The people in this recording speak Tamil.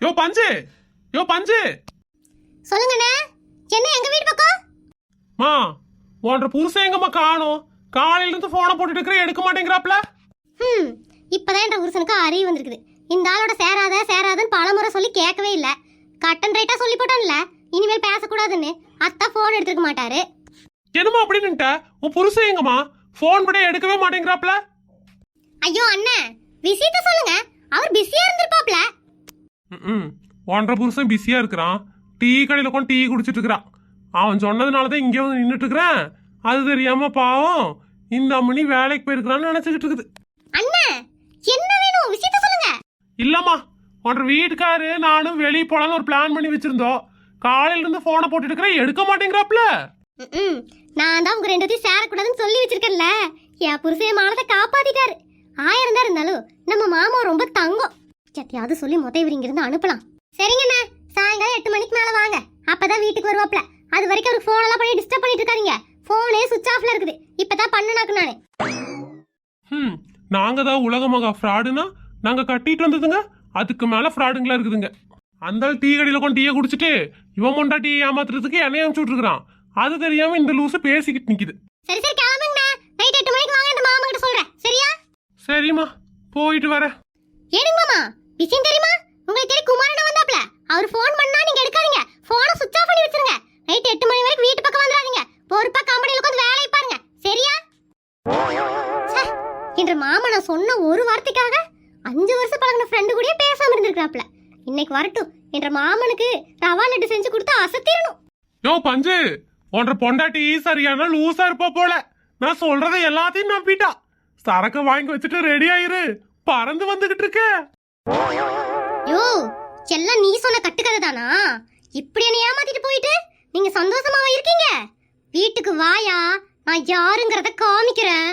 யோ பஞ்சு, யோ பஞ்சு. சொல்லுங்கண்ணே. என்ன எங்க வீட்டு பக்கம்? மா, உன்ற புருஷன் எங்கம்மா காணோம்? காலையில இருந்து போனை போட்டுட்டு இருக்கிற, எடுக்க மாட்டேங்கிறாப்ல. இப்பதான் என்ற புருஷனுக்கு அறிவு வந்திருக்குது. இந்த ஆளோட சேராதன்னு பலமுறை சொல்லி கேட்கவே இல்ல. கட்டன் ரைட்டா சொல்லி போட்டான்ல, இனிமேல் பேசக்கூடாதுன்னு. அத்தா போன் எடுத்துக்க மாட்டாரு. என்னமா அப்படின்னு உன் புருஷன் எங்கம்மா? போன் கூட எடுக்கவே மாட்டேங்கிறாப்ல. ஐயோ அண்ணே, விஷயத்த சொல்லுங்க. அவர் பிஸியா இருந்திருப்பாப்ல. உன்ற புருஷன் பிஸியா இருக்கிறான். டீ கடையில கொண்டு டீ குடிச்சிட்டு இருக்கிறான். அவன் சொன்னதுனாலதான் இங்கே வந்து நின்றுட்டு இருக்கிறேன். அது தெரியாம பாவம் இந்த அம்மனி வேலைக்கு போயிருக்கிறான்னு நினைச்சுக்கிட்டு இருக்குது. அண்ணே, என்ன வேணும்? விஷயத்த சொல்லுங்க. இல்லம்மா, உன்ற வீட்டுக்காரு நானும் வெளியே போலான்னு ஒரு பிளான் பண்ணி வச்சிருந்தோம். காலையில இருந்து போனை போட்டுட்டு இருக்கிறேன், எடுக்க மாட்டேங்கிறாப்ல. நான் தான் உங்க ரெண்டு சேரக்கூடாதுன்னு சொல்லி வச்சிருக்கேன்ல. என் புருஷன் மானத்தை காப்பாத்திட்டாரு. 1000 தான் இருந்தாலும் நம்ம மாமா ரொம்ப தங்கம். சத்தியாவது சொல்லி மொத்த இங்கிருந்து அனுப்பலாம். சரிங்கண்ணே, சாயங்காலம் 8 மணிக்கு மேல வாங்க. அப்பதான் வீட்டுக்கு வருவாப்ல. அது வரைக்கும் அவருக்கு போன் எல்லாம் பண்ணி டிஸ்டர்ப் பண்ணிட்டு இருக்காதீங்க. போனே சுவிட்ச் ஆஃப்ல இருக்குது. இப்பதான் பண்ணுனாக்கு நானு. நாங்க தான் உலக மகா ஃப்ராடுனா நாங்க கட்டிட்டு வந்ததுங்க. அதுக்கு மேல ஃப்ராடுங்களா இருக்குதுங்க. அந்த டீ கடையில கொண்டு டீயை குடிச்சிட்டு இவன் மொண்டா டீ ஏமாத்துறதுக்கு என்னைய அனுப்பிச்சுட்டு இருக்கிறான். அது தெரியாம இந்த லூசு பேசிக்கிட்டு நிக்குது. சரி சரி கிளம்புங்கண்ணா. நைட் 8 மணிக்கு வாங்க. இந்த மாமா கிட்ட சொல்றேன். சரியா? சரிம்மா, போயிட்டு வரேன். ஏனுங்க மாமா, விஷயம் தெரியுமா? உங்களுக்கு தெரிய குமாரண்ணா வந்தாப்ல. அவர் போன் பண்ணா நீங்க எடுக்காதீங்க. போனை சுவிட்ச் ஆஃப் பண்ணி வச்சிருங்க. நைட் 8 மணி வரைக்கும் வீட்டு பக்கம் வந்துடாதீங்க. பொறுப்பா கம்பெனில உட்கார்ந்து வேலையை பாருங்க. சரியா? என்ற மாமா நான் சொன்ன ஒரு வார்த்தைக்காக 5 வருஷம் பழகின ஃப்ரெண்டு கூட பேசாம இருந்திருக்காப்ல. இன்னைக்கு வரட்டும். என்ற மாமனுக்கு ரவா லட்டு செஞ்சு கொடுத்து அசத்திரணும். யோ பஞ்சு, உன்ற பொண்டாட்டி சரியான லூசா இருப்பா போல. நான் சொல்றதை எல்லாத்தையும் நம்பிட்டா. சரக்கு வாங்கி வச்சுட்டு ரெடி ஆயிரு, பறந்து வந்துகிட்டு இருக்க. யோ, எல்லாம் நீ சொன்ன கட்டுக்கதை தானா? இப்படி என்ன ஏமாத்திட்டு போயிட்டு நீங்க சந்தோஷமாவா இருக்கீங்க? வீட்டுக்கு வாயா, நான் யாருங்கறத காமிக்கிறேன்.